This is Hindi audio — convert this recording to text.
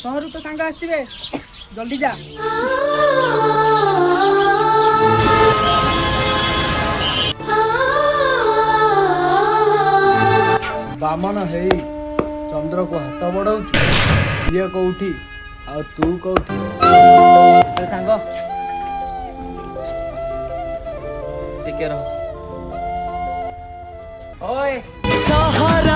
सहरु तो सांग आसथिबे जल्दी जा। बामन हेई चंद्र को हाथ बढ़ाऊछु ये कौठी आ तू कौठी सांग टिके रह ओए सहर